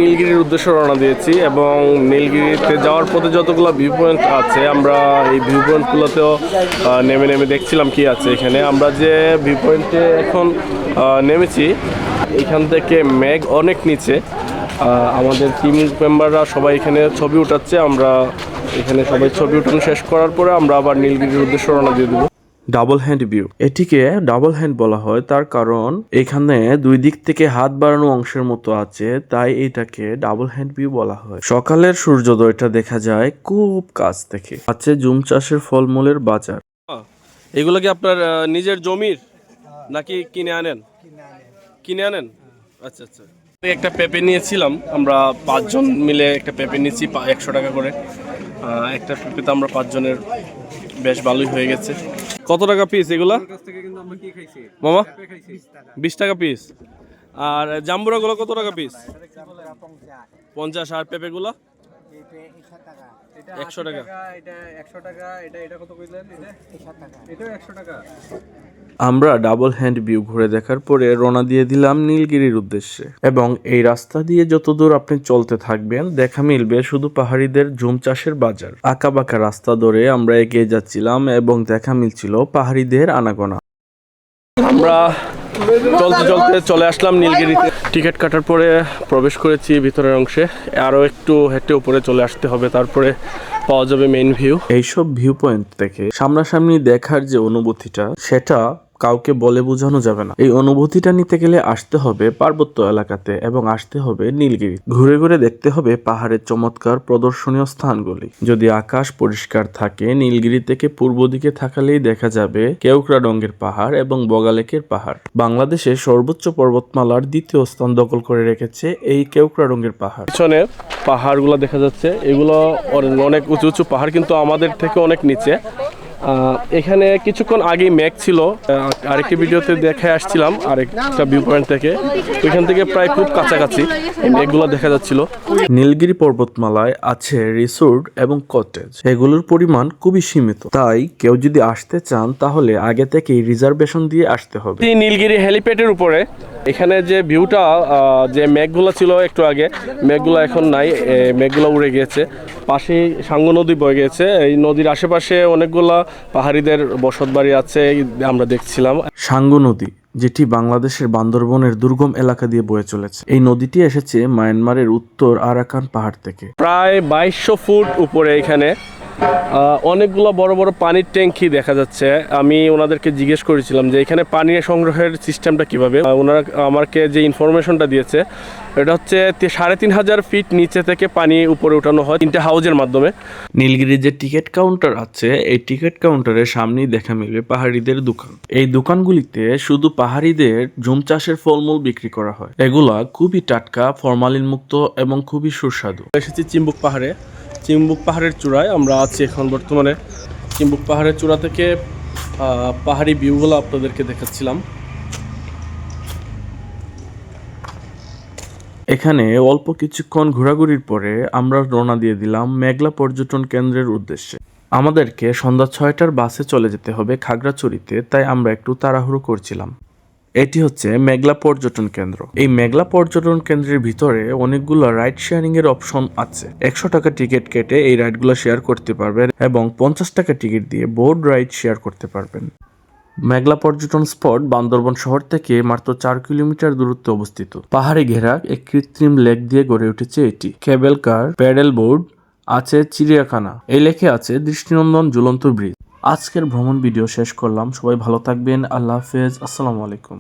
নীলগিরির উদ্দেশ্যে রওনা দিয়েছি এবং নীলগিরিতে যাওয়ার পথে যতগুলো ভিউ পয়েন্ট আছে আমরা এই ভিউ পয়েন্টগুলোতেও নেমে নেমে দেখছিলাম কি আছে এখানে। আমরা যে ভিউ পয়েন্টে এখন নেমেছি এখান থেকে মেঘ অনেক নিচে। আমাদের টিম মেম্বাররা সবাই এখানে ছবি উঠাচ্ছে। আমরা এখানে সবাই ছবি উঠানো শেষ করার পরে আমরা আবার নীলগিরির উদ্দেশ্যে রওনা দিয়ে দেবো। ডাবল হ্যান্ড ভিউ, এটিকে ডাবল হ্যান্ড বলা হয় তার কারণ এখানে দুই দিক থেকে হাত বাড়ানো অংশের মতো আছে, তাই এটাকে ডাবল হ্যান্ড ভিউ বলা হয়। সকালের সূর্যোদয়টা দেখা যায় খুব কাছ থেকে। আছে জুম চাষের ফলমূলের বাজার। এগুলো কি আপনার নিজের জমির নাকি কিনে আনেন? কিনে আনেন। আচ্ছা আচ্ছা। একটা পেঁপে নিয়েছিলাম আমরা 5 জন মিলে, একটা পেঁপে নিয়েছি 100 টাকা করে। একটা পেঁপেতে আমরা 5 জনের বেশ ভালোই হয়ে গেছে। কত টাকা পিস এগুলা মামা? 20 টাকা পিস। আর জাম্বুরা গুলো কত টাকা পিস? 50। আর পেঁপে গুলা 100 টাকা। আমরা ডাবল হ্যান্ড ভিউ ঘুরে দেখার পরে রওনা দিয়ে দিলাম নীলগিরির উদ্দেশ্যে। এবং এই রাস্তা দিয়ে যতদূর আপনি চলতে থাকবেন দেখা মিলবে শুধু পাহাড়িদের ঝুম চাষের বাজার। আঁকা বাঁকা রাস্তা ধরে আমরা এগিয়ে যাচ্ছিলাম এবং দেখা মিলছিল পাহাড়িদের আনাগোনা। আমরা চলতে চলতে চলে আসলাম নীলগিরিতে। টিকিট কাটার পরে প্রবেশ করেছি ভিতরের অংশে। আরও একটু হেঁটে উপরে চলে আসতে হবে, তারপরে পাওয়া যাবে মেইন ভিউ। এইসব ভিউ পয়েন্ট থেকে সামনাসামনি দেখার যে অনুভূতিটা সেটা কাউকে বলে বোঝানো যাবে না। এই অনুভূতিটা নিতে গেলে আসতে হবে পার্বত্য এলাকাতে এবং আসতে হবে নীলগিরি। ঘুরে ঘুরে দেখতে হবে পাহাড়ের চমৎকার প্রদর্শনীয় স্থানগুলি। যদি আকাশ পরিষ্কার থাকে নীলগিরি থেকে পূর্ব দিকে থাকালেই দেখা যাবে কেওক্রাডঙ্গের পাহাড় এবং বগালেকের পাহাড়। বাংলাদেশের সর্বোচ্চ পর্বতমালার 2য় স্থান দখল করে রেখেছে এই কেওক্রাডঙ্গের পাহাড়। পিছনে পাহাড়গুলো দেখা যাচ্ছে, এগুলো অনেক উঁচু উঁচু পাহাড় কিন্তু আমাদের থেকে অনেক নিচে। এখানে কিছুক্ষণ আগেই মেঘ ছিল, আরেকটি ভিডিওতে দেখে আসছিলাম আরেকটা ভিউ পয়েন্ট থেকে, ওইখান থেকে প্রায় খুব কাছাকাছি এই মেঘগুলো দেখা যাচ্ছিল। নীলগিরি পর্বতমালায় আছে রিসোর্ট এবং কটেজ, এগুলোর পরিমাণ খুবই সীমিত, তাই কেউ যদি আসতে চান তাহলে আগে থেকেই রিজার্ভেশন দিয়ে আসতে হবে। নীলগিরি হেলিপ্যাডের উপরে এখানে যে ভিউটা, যে মেঘগুলো ছিল একটু আগে, মেঘগুলো এখন নাই, মেঘগুলো উড়ে গিয়েছে। পাশে সাঙ্গু নদী বয়ে গেছে। এই নদীর আশেপাশে অনেকগুলা পাহাড়িদের বসত বাড়ি আছে আমরা দেখছিলাম। সাঙ্গু নদী যেটি বাংলাদেশের বান্দরবনের দুর্গম এলাকা দিয়ে বয়ে চলেছে। এই নদীটি এসেছে মায়ানমারের উত্তর আরাকান পাহাড় থেকে। প্রায় 2200 ফুট উপরে এখানে অনেকগুলো বড় বড় পানির ট্যাঙ্কি দেখা যাচ্ছে। আমি ওনাদেরকে জিজ্ঞেস করেছিলাম যে এখানে পানি সংগ্রহের সিস্টেমটা কিভাবে। ওনারা আমাকে যে ইনফরমেশনটা দিয়েছে এটা হচ্ছে 3500 ফিট নিচে থেকে পানি উপরে উঠানো হয় 3টে হাউজের মাধ্যমে। নীলগিরির যে টিকিট কাউন্টার আছে এই টিকিট কাউন্টারের সামনেই দেখা মিলবে পাহাড়িদের দোকান। এই দোকানগুলিতে শুধু পাহাড়িদের ঝুম চাষের ফলমূল বিক্রি করা হয়। এগুলা খুবই টাটকা, ফরমালিন মুক্ত এবং খুবই সুস্বাদু। এসেছি চিম্বুক পাহাড়ে। চিম্বুক পাহাড়ের চূড়ায় আমরা আছি এখন বর্তমানে। চিম্বুক পাহাড়ের চূড়া থেকে পাহাড়ি ভিউগুলো আপনাদেরকে দেখাচ্ছিলাম। এখানে অল্প কিছুক্ষণ ঘোরাঘুরির পরে আমরা রওনা দিয়ে দিলাম মেঘলা পর্যটন কেন্দ্রের উদ্দেশ্যে। আমাদেরকে সন্ধ্যা 6টার বাসে চলে যেতে হবে খাগড়াছড়িতে, তাই আমরা একটু তাড়াহুড়ো করছিলাম। এটি হচ্ছে মেঘলা পর্যটন কেন্দ্র। এই মেঘলা পর্যটন কেন্দ্রের ভিতরে অনেকগুলো রাইড শেয়ারিং এর অপশন আছে। 100 টাকা টিকিট কেটে এই রাইডগুলো শেয়ার করতে পারবেন এবং 50 টাকা টিকিট দিয়ে বোট রাইড শেয়ার করতে পারবেন। মেঘলা পর্যটন স্পট বান্দরবন শহর থেকে মাত্র 4 কিলোমিটার দূরত্বে অবস্থিত। পাহাড়ে ঘেরা এক কৃত্রিম লেক দিয়ে গড়ে উঠেছে এটি। কেবল কার, প্যাডেল বোর্ড, আছে চিড়িয়াখানা, এই লেকে আছে দৃষ্টিনন্দন ঝুলন্ত ব্রিজ। আজকের ভ্রমণ ভিডিও শেষ করলাম। সবাই ভালো থাকবেন। আল্লাহ হাফেজ। আসসালামু আলাইকুম।